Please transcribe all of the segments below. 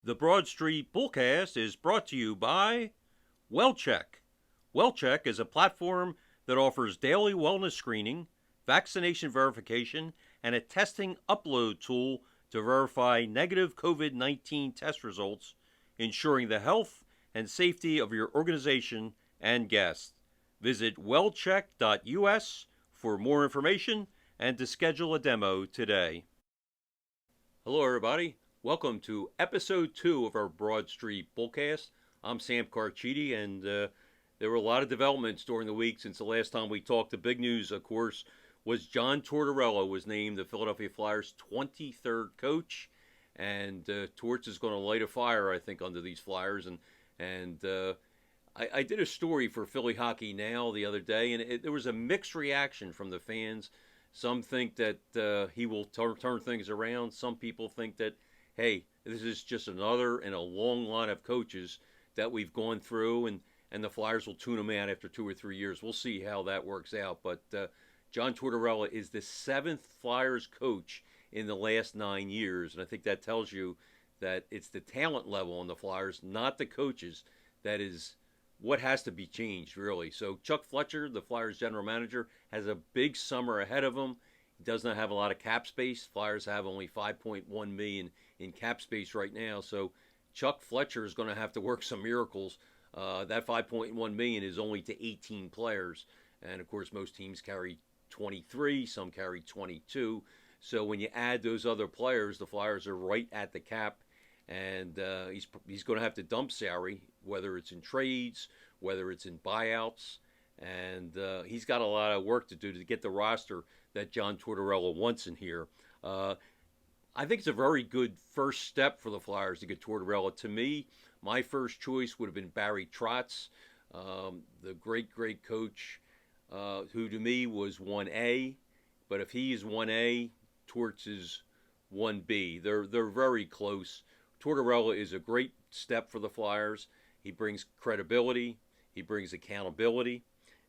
The Broad Street Bullcast is brought to you by WellCheck. WellCheck is a platform that offers daily wellness screening, vaccination verification, and a testing upload tool to verify negative COVID 19 test results, ensuring the health and safety of your organization and guests. Visit wellcheck.us for more information and to schedule a demo today. Hello, everybody. Welcome to episode 2 of our Broad Street Bullcast. I'm Sam Carchidi, and there were a lot of developments during the week since the last time we talked. The big news, of course, was John Tortorella was named the Philadelphia Flyers' 23rd coach, and Torts is going to light a fire, I think, under these Flyers. I did a story for Philly Hockey Now the other day, and there was a mixed reaction from the fans. Some think that he will turn things around. Some people think that, hey, this is just another in a long line of coaches that we've gone through, and the Flyers will tune them out after 2 or 3 years. We'll see how that works out. But John Tortorella is the 7th Flyers coach in the last 9 years, and I think that tells you that it's the talent level on the Flyers, not the coaches, that is what has to be changed, really. So Chuck Fletcher, the Flyers general manager, has a big summer ahead of him. He does not have a lot of cap space. Flyers have only $5.1 million in cap space right now. So Chuck Fletcher is going to have to work some miracles. That $5.1 million is only to 18 players. And, of course, most teams carry 23. Some carry 22. So when you add those other players, the Flyers are right at the cap. And he's going to have to dump salary, whether it's in trades, whether it's in buyouts. And he's got a lot of work to do to get the roster that John Tortorella wants in here. I think it's a very good first step for the Flyers to get Tortorella. To me, my first choice would have been Barry Trotz, the great coach, who to me was 1A. But if he is 1A, Torts is 1B. They're very close. Tortorella is a great step for the Flyers. He brings credibility. He brings accountability.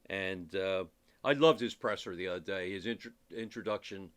And I loved his presser the other day. His introduction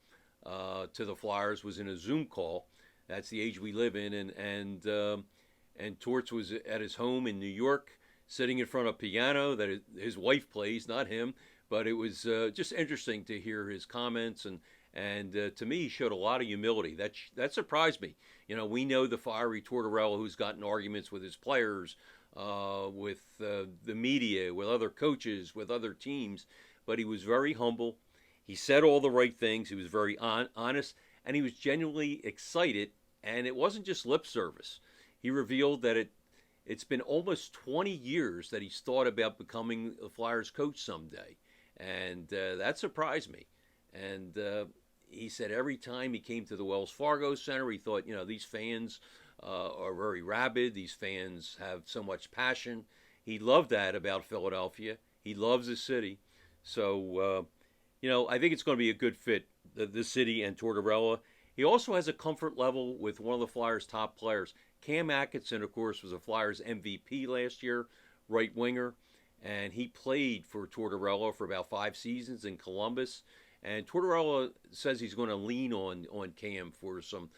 to the Flyers was in a Zoom call. That's the age we live in. And Torts was at his home in New York, sitting in front of a piano that his wife plays, not him. But it was just interesting to hear his comments. And to me, he showed a lot of humility. That surprised me. You know, we know the fiery Tortorella who's gotten arguments with his players, with the media, with other coaches, with other teams. But he was very humble. He said all the right things. He was very honest. And he was genuinely excited. And it wasn't just lip service. He revealed that it's been almost 20 years that he's thought about becoming a Flyers coach someday. And that surprised me. And he said every time he came to the Wells Fargo Center, he thought, these fans are very rabid. These fans have so much passion. He loved that about Philadelphia. He loves the city. So, I think it's going to be a good fit, the city and Tortorella. He also has a comfort level with one of the Flyers' top players. Cam Atkinson, of course, was a Flyers MVP last year, right winger. And he played for Tortorella for about 5 seasons in Columbus. And Tortorella says he's going to lean on Cam for some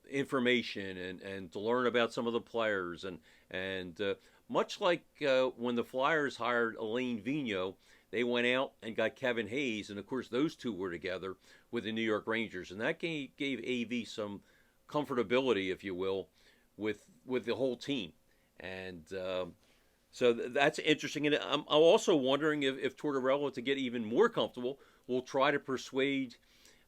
information and to learn about some of the players. And much like when the Flyers hired Alain Vigneault, they went out and got Kevin Hayes. And, of course, those two were together with the New York Rangers. And that gave AV some comfortability, if you will, with the whole team. And so that's interesting. And I'm also wondering if Tortorella, to get even more comfortable, will try to persuade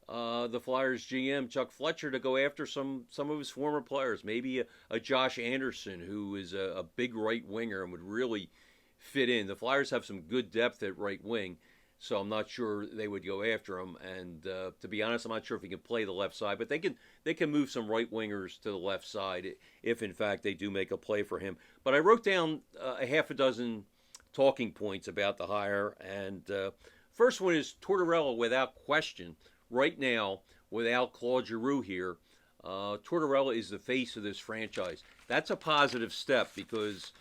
the Flyers GM, Chuck Fletcher, to go after some of his former players. Maybe a Josh Anderson, who is a big right winger and would really fit in. The Flyers have some good depth at right wing, so I'm not sure they would go after him. And to be honest, I'm not sure if he can play the left side, but they can move some right wingers to the left side if, in fact, they do make a play for him. But I wrote down a half a dozen talking points about the hire, and first one is Tortorella, without question, right now, without Claude Giroux here, Tortorella is the face of this franchise. That's a positive step because,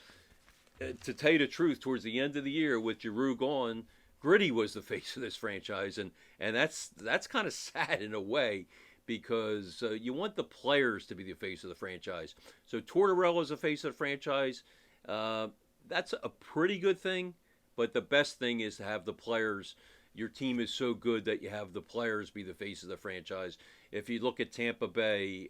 to tell you the truth, towards the end of the year with Giroux gone, Gritty was the face of this franchise, and that's kind of sad in a way because you want the players to be the face of the franchise. So Tortorella is the face of the franchise. Uh, that's a pretty good thing, but the best thing is to have the players. Your team is so good that you have the players be the face of the franchise. If you look at Tampa Bay,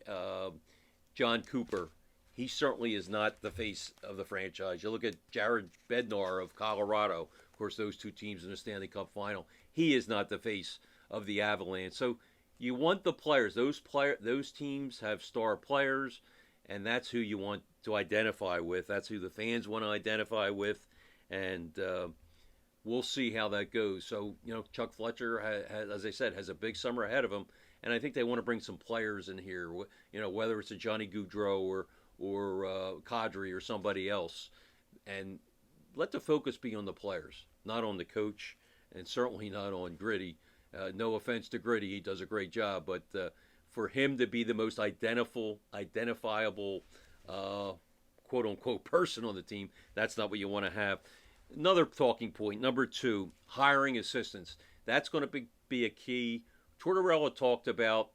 John Cooper, he certainly is not the face of the franchise. You look at Jared Bednar of Colorado. Of course, those two teams in the Stanley Cup final. He is not the face of the Avalanche. So you want the players. Those teams have star players, and that's who you want to identify with. That's who the fans want to identify with, and we'll see how that goes. So Chuck Fletcher, has, as I said, has a big summer ahead of him, and I think they want to bring some players in here. Whether it's a Johnny Gaudreau or Kadri or somebody else, and let the focus be on the players, not on the coach, and certainly not on Gritty. No offense to Gritty, he does a great job, but for him to be the most identifiable, quote unquote, person on the team, that's not what you want to have. Another talking point, number 2, hiring assistants. That's going to be a key. Tortorella talked about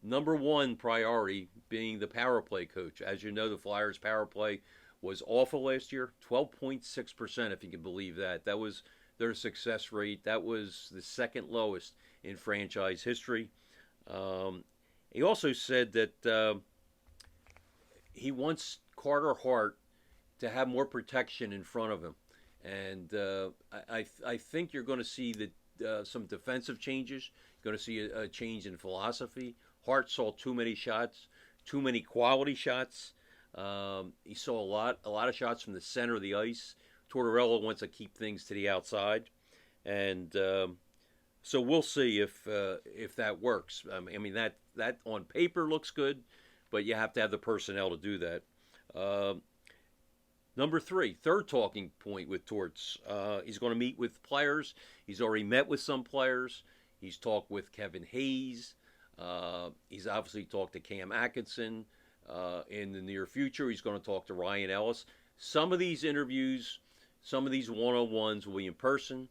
number 1 priority being the power play coach. As you know, the Flyers' power play was awful last year, 12.6%, if you can believe that. That was their success rate. That was the second lowest in franchise history. He also said that he wants Carter Hart to have more protection in front of him. And I think you're going to see some defensive changes. You're going to see a change in philosophy. Hart saw too many shots, too many quality shots. He saw a lot of shots from the center of the ice. Tortorella wants to keep things to the outside, and so we'll see if that works. I mean that on paper looks good, but you have to have the personnel to do that. Number 3, third talking point with Torts. He's going to meet with players. He's already met with some players. He's talked with Kevin Hayes. He's obviously talked to Cam Atkinson. In the near future, he's going to talk to Ryan Ellis. Some of these interviews, some of these one-on-ones will be in person.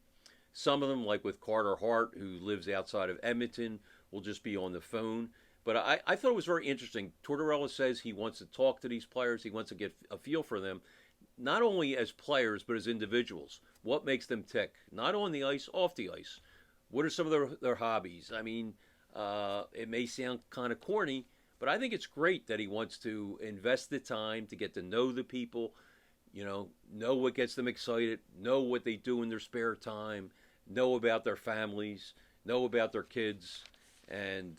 Some of them, like with Carter Hart, who lives outside of Edmonton, will just be on the phone. But I thought it was very interesting. Tortorella says he wants to talk to these players. He wants to get a feel for them, not only as players, but as individuals. What makes them tick? Not on the ice, off the ice. What are some of their hobbies? I mean, it may sound kind of corny, but I think it's great that he wants to invest the time to get to know the people, know what gets them excited, know what they do in their spare time, know about their families, know about their kids. And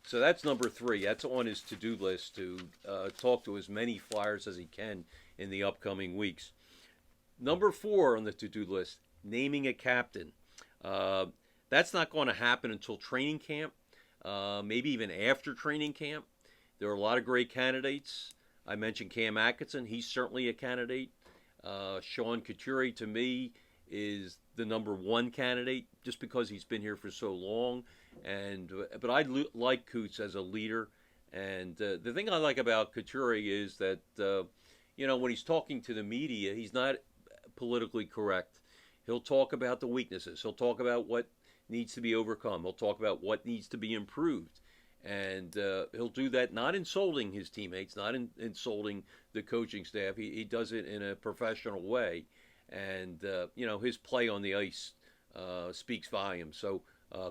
so that's number 3. That's on his to-do list, to talk to as many Flyers as he can in the upcoming weeks. Number 4 on the to-do list, naming a captain. That's not going to happen until training camp, maybe even after training camp. There are a lot of great candidates. I mentioned Cam Atkinson. He's certainly a candidate. Sean Couturier, to me, is the number 1 candidate just because he's been here for so long. But I like Coots as a leader. And the thing I like about Couturier is that, when he's talking to the media, he's not politically correct. He'll talk about the weaknesses. He'll talk about what needs to be overcome. He'll talk about what needs to be improved. And he'll do that not insulting his teammates, not insulting the coaching staff. He does it in a professional way. And, his play on the ice speaks volumes. So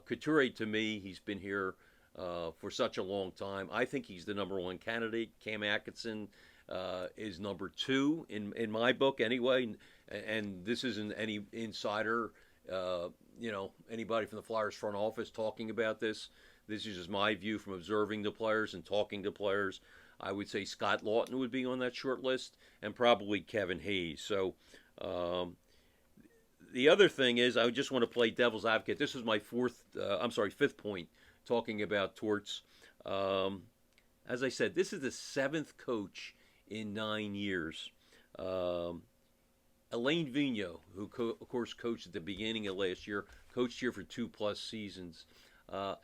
Couturier, to me, he's been here for such a long time. I think he's the number 1 candidate. Cam Atkinson is number 2 in my book anyway. And this isn't any insider, anybody from the Flyers front office talking about this. This is just my view from observing the players and talking to players. I would say Scott Lawton would be on that short list, and probably Kevin Hayes. So the other thing is, I just want to play devil's advocate. This is my 5th point, talking about Torts. As I said, this is the 7th coach in 9 years. Alain Vigneault, who of course coached at the beginning of last year, coached here for 2+ seasons,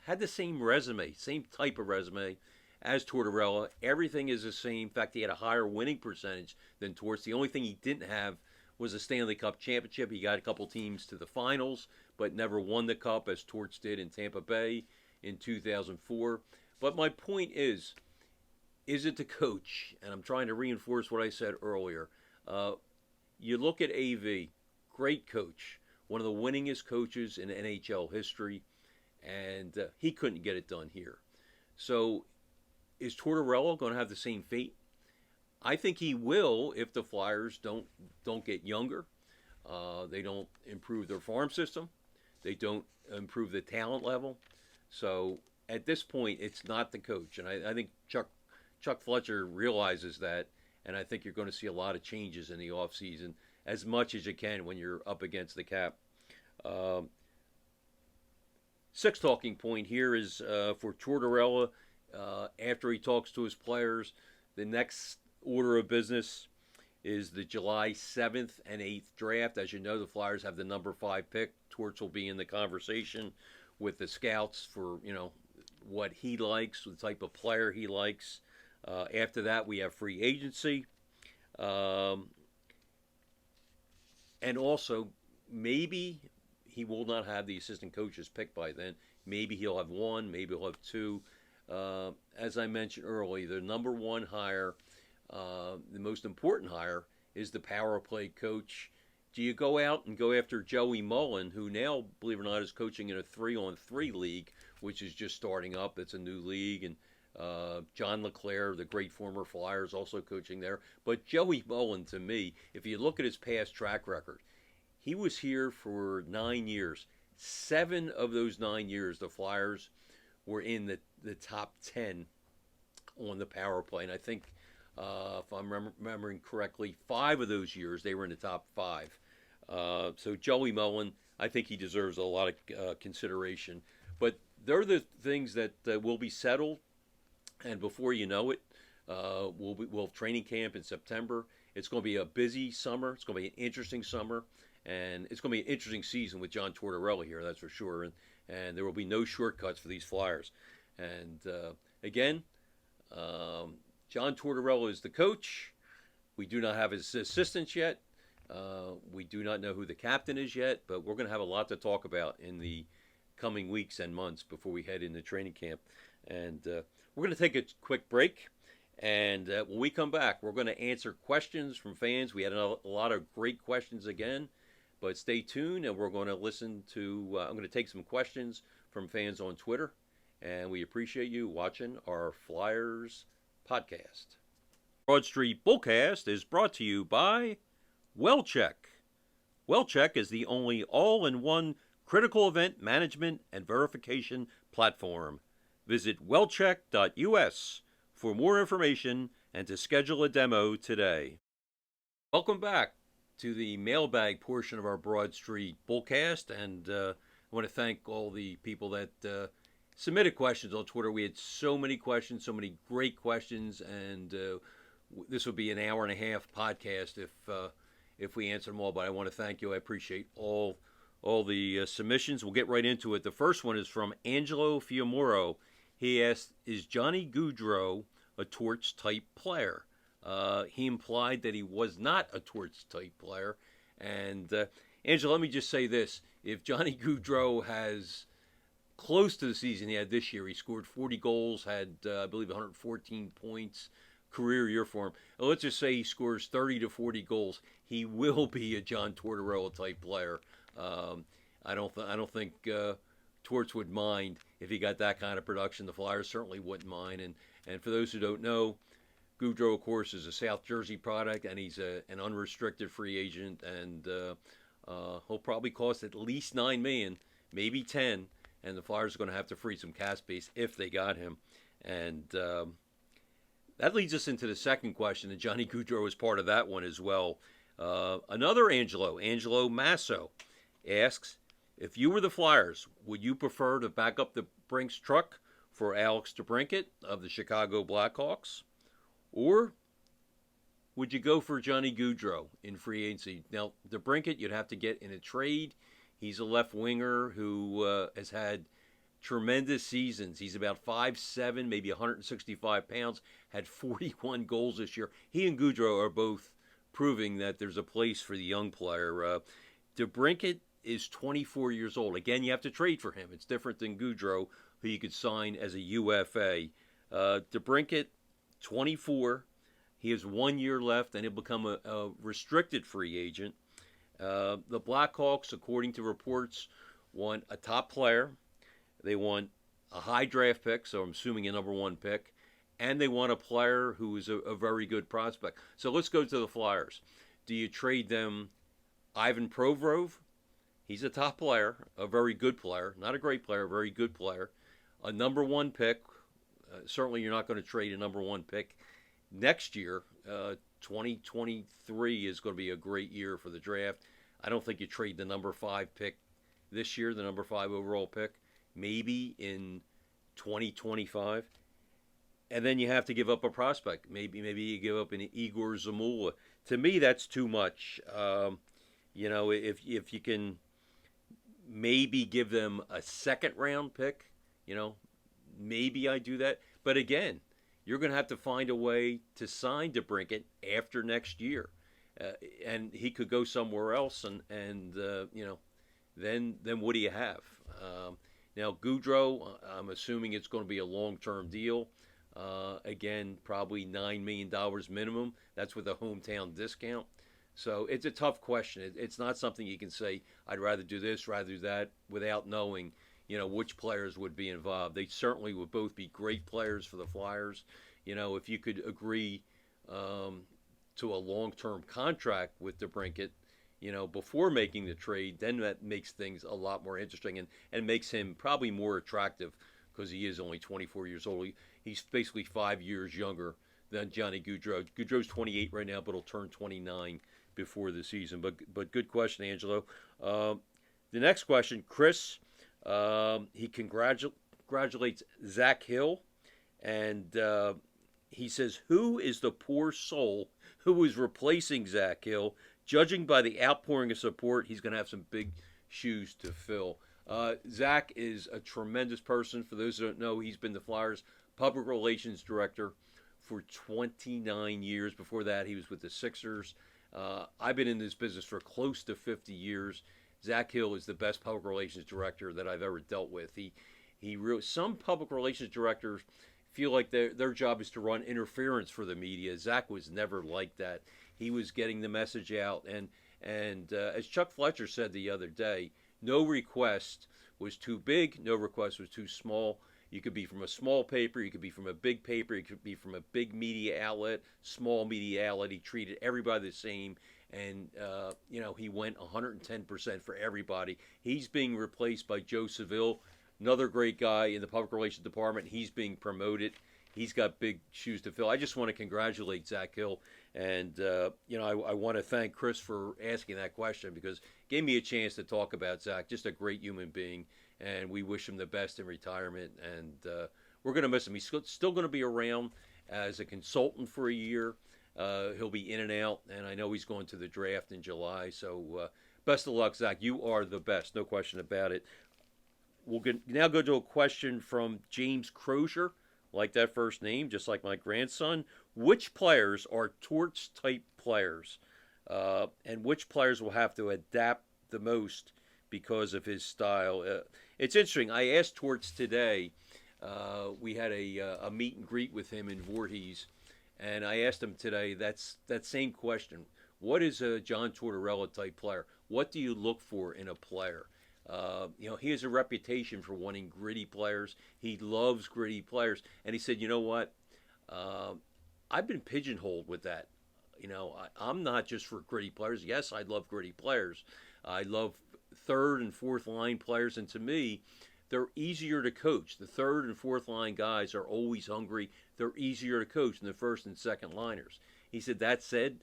had the same resume, same type of resume as Tortorella. Everything is the same. In fact, he had a higher winning percentage than Torts. The only thing he didn't have was a Stanley Cup championship. He got a couple teams to the finals, but never won the cup as Torts did in Tampa Bay. in 2004. But my point is it the coach? And I'm trying to reinforce what I said earlier. You look at AV, great coach, one of the winningest coaches in NHL history, and he couldn't get it done here. So is Tortorella going to have the same fate? I think he will if the Flyers don't get younger. They don't improve their farm system. They don't improve the talent level. So at this point, it's not the coach, and I think Chuck Fletcher realizes that, and I think you're going to see a lot of changes in the offseason as much as you can when you're up against the cap. Sixth talking point here is for Tortorella. After he talks to his players, the next order of business is the July 7th and 8th draft. As you know, the Flyers have the number 5 pick. Torts will be in the conversation with the scouts for, what he likes, the type of player he likes. After that, we have free agency. And also, maybe he will not have the assistant coaches picked by then. Maybe he'll have one, maybe he'll have two. As I mentioned earlier, the number one hire, the most important hire, is the power play coach. Do you go out and go after Joey Mullen, who now, believe it or not, is coaching in a 3-on-3 league, which is just starting up? It's a new league, and John LeClaire, the great former Flyer, is also coaching there. But Joey Mullen, to me, if you look at his past track record, he was here for 9 years. 7 of those 9 years, the Flyers were in the top 10 on the power play. And I think, if I'm remembering correctly, 5 of those years they were in the top 5. So Joey Mullen, I think he deserves a lot of consideration. But they're the things that will be settled. And before you know it, we'll have training camp in September. It's going to be a busy summer. It's going to be an interesting summer. And it's going to be an interesting season with John Tortorella here, that's for sure. And there will be no shortcuts for these Flyers. And again, John Tortorella is the coach. We do not have his assistants yet. We do not know who the captain is yet. But we're going to have a lot to talk about in the coming weeks and months before we head into training camp. And we're going to take a quick break. And when we come back, we're going to answer questions from fans. We had a lot of great questions again. But stay tuned, and we're going to listen to, I'm going to take some questions from fans on Twitter, and we appreciate you watching our Flyers podcast. Broad Street Bullcast is brought to you by WellCheck. WellCheck is the only all-in-one critical event management and verification platform. Visit wellcheck.us for more information and to schedule a demo today. Welcome back to the mailbag portion of our Broad Street Bullcast, and I want to thank all the people that submitted questions on Twitter. We had so many questions, so many great questions, and this would be an hour and a half podcast if we answer them all. But I want to thank you. I appreciate all the submissions. We'll get right into it. The first one is from Angelo Fiamoro. He asked, "Is Johnny Gaudreau a Torts type player?" He implied that he was not a Torts type player. And Angela, let me just say this. If Johnny Gaudreau has close to the season he had this year, he scored 40 goals, had, I believe, 114 points, career year for him. Let's just say he scores 30 to 40 goals. He will be a John Tortorella type player. I don't think Torts would mind if he got that kind of production. The Flyers certainly wouldn't mind. And for those who don't know, Gaudreau, of course, is a South Jersey product, and he's an unrestricted free agent, and he'll probably cost at least $9 million, maybe 10, and the Flyers are going to have to free some cap space if they got him. And that leads us into the second question, and Johnny Gaudreau is part of that one as well. Another Angelo Masso, asks, if you were the Flyers, would you prefer to back up the Brinks truck for Alex DeBrincat of the Chicago Blackhawks? Or would you go for Johnny Gaudreau in free agency? Now, DeBrincat you'd have to get in a trade. He's a left winger who has had tremendous seasons. He's about 5'7", maybe 165 pounds, had 41 goals this year. He and Gaudreau are both proving that there's a place for the young player. DeBrincat is 24 years old. Again, you have to trade for him. It's different than Gaudreau, who you could sign as a UFA. DeBrincat, 24. He has 1 year left, and he'll become a restricted free agent. The Blackhawks, according to reports, want a top player. They want a high draft pick, so I'm assuming a number one pick, and they want a player who is a very good prospect. So let's go to the Flyers. Do you trade them Ivan Provorov? He's a top player, a very good player, not a great player, a very good player. A number one pick. Certainly you're not going to trade a number one pick next year. 2023 is going to be a great year for the draft. I don't think you trade the number 5 pick this year, the number 5 overall pick, maybe in 2025. And then you have to give up a prospect. Maybe you give up an Igor Zamula. To me, that's too much. If you can maybe give them a second round pick, maybe I do that. But again, you're going to have to find a way to sign DeBrincat after next year, and he could go somewhere else. And then what do you have? Now Goudreau, I'm assuming it's going to be a long-term deal. Again, probably $9 million minimum. That's with a hometown discount. So it's a tough question. It's not something you can say, I'd rather do this, rather do that, without knowing, which players would be involved. They certainly would both be great players for the Flyers. If you could agree to a long-term contract with DeBrincat, before making the trade, then that makes things a lot more interesting and makes him probably more attractive because he is only 24 years old. He's basically 5 years younger than Johnny Gaudreau. Gaudreau's 28 right now, but he'll turn 29 before the season. But good question, Angelo. The next question, Chris, he congratulates Zach Hill, and he says, who is the poor soul who is replacing Zach Hill? Judging by the outpouring of support, he's going to have some big shoes to fill. Zach is a tremendous person. For those who don't know, he's been the Flyers public relations director for 29 years. Before that, he was with the Sixers. I've been in this business for close to 50 years. Zach Hill is the best public relations director that I've ever dealt with. Some public relations directors feel like their job is to run interference for the media. Zach was never like that. He was getting the message out. And as Chuck Fletcher said the other day, no request was too big, no request was too small. You could be from a small paper, you could be from a big paper, you could be from a big media outlet, small media outlet. He treated everybody the same, and he went 110% for everybody. He's being replaced by Joe Seville, another great guy in the public relations department. He's being promoted. He's got big shoes to fill. I just want to congratulate Zach Hill, and I want to thank Chris for asking that question because it gave me a chance to talk about Zach. Just a great human being, and we wish him the best in retirement. And we're going to miss him. He's still going to be around as a consultant for a year. He'll be in and out, and I know he's going to the draft in July. So best of luck, Zach. You are the best, no question about it. We'll now go to a question from James Crozier. Like that first name, just like my grandson. Which players are Torts type players? And which players will have to adapt the most because of his style? It's interesting. I asked Torts today. We had a meet and greet with him in Voorhees, and I asked him today that same question. What is a John Tortorella type player? What do you look for in a player? He has a reputation for wanting gritty players. He loves gritty players. And he said, you know what? I've been pigeonholed with that. I'm not just for gritty players. Yes, I love gritty players. I love third and fourth line players. And to me, they're easier to coach. The third and fourth line guys are always hungry. They're easier to coach than the first and second liners. He said, that said,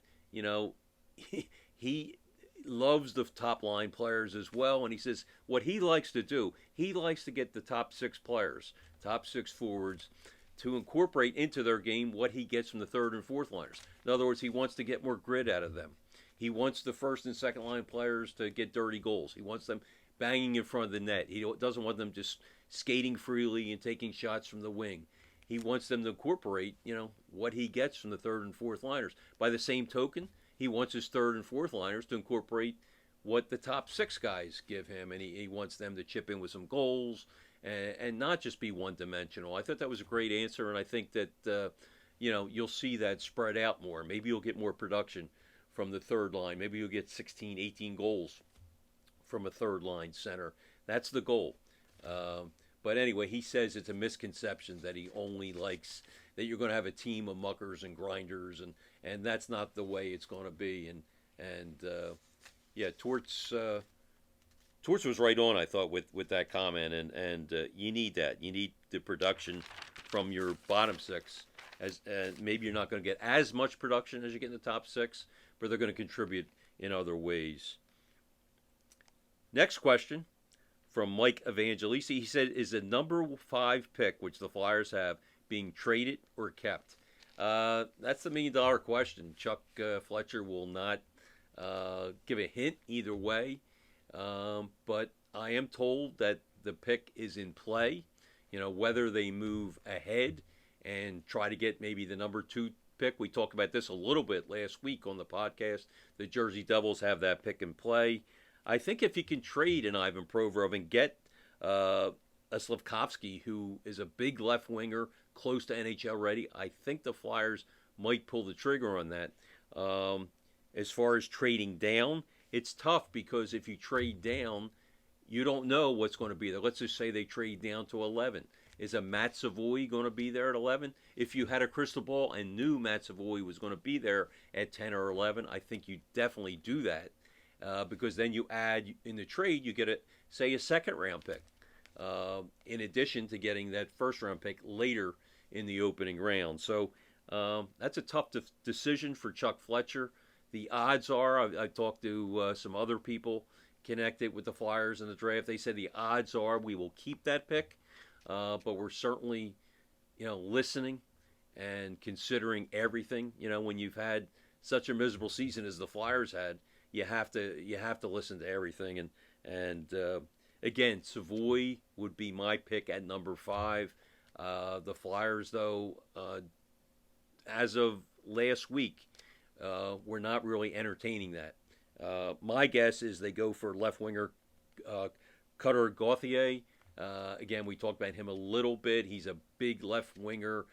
he loves the top line players as well, and he says what he likes to do, he likes to get the top 6 players, top 6 forwards, to incorporate into their game what he gets from the third and fourth liners. In other words, he wants to get more grit out of them. He wants the first and second line players to get dirty goals. He wants them banging in front of the net. He doesn't want them just skating freely and taking shots from the wing. He wants them to incorporate, what he gets from the third and fourth liners. By the same token, he wants his third and fourth liners to incorporate what the top 6 guys give him, and he wants them to chip in with some goals and not just be one-dimensional. I thought that was a great answer, and I think that you'll see that spread out more. Maybe you'll get more production from the third line. Maybe you'll get 16, 18 goals from a third line center. That's the goal. But anyway, he says it's a misconception that he only likes that you're going to have a team of muckers and grinders, and that's not the way it's going to be. And yeah, Torts was right on, I thought, with that comment, and you need that. You need the production from your bottom six. As maybe you're not going to get as much production as you get in the top six, but they're going to contribute in other ways. Next question from Mike Evangelisi. He said, is the number 5 pick, which the Flyers have, being traded or kept? That's the $1 million question. Chuck Fletcher will not give a hint either way, but I am told that the pick is in play. Whether they move ahead and try to get maybe the number 2 pick. We talked about this a little bit last week on the podcast. The Jersey Devils have that pick in play. I think if you can trade an Ivan Provorov and get a Slafkovsky, who is a big left winger, close to NHL ready, I think the Flyers might pull the trigger on that. As far as trading down, it's tough because if you trade down, you don't know what's going to be there. Let's just say they trade down to 11. Is a Matt Savoy going to be there at 11? If you had a crystal ball and knew Matt Savoy was going to be there at 10 or 11, I think you definitely do that. Because then you add, in the trade, you get, a second-round pick, in addition to getting that first-round pick later in the opening round. So that's a tough decision for Chuck Fletcher. The odds are, I talked to some other people connected with the Flyers in the draft. They said the odds are we will keep that pick, but we're certainly, listening and considering everything. When you've had such a miserable season as the Flyers had, you have to listen to everything, and again, Savoy would be my pick at number 5. The Flyers, though, as of last week, we're not really entertaining that. My guess is they go for left winger Cutter Gauthier. Again, we talked about him a little bit. He's a big left winger.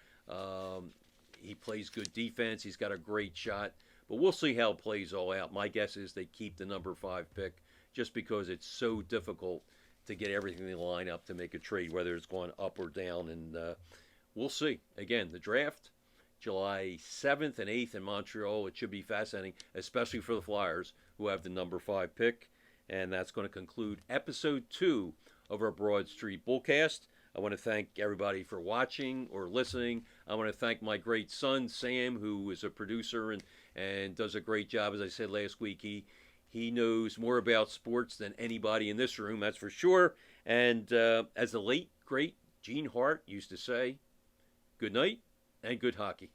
He plays good defense. He's got a great shot. But we'll see how it plays all out. My guess is they keep the number 5 pick just because it's so difficult to get everything in line up to make a trade, whether it's going up or down. And we'll see. Again, the draft, July 7th and 8th in Montreal. It should be fascinating, especially for the Flyers, who have the number 5 pick. And that's going to conclude episode 2 of our Broad Street Bullcast. I want to thank everybody for watching or listening. I want to thank my great son, Sam, who is a producer and does a great job. As I said last week, he knows more about sports than anybody in this room, that's for sure. And as the late, great Gene Hart used to say, good night and good hockey.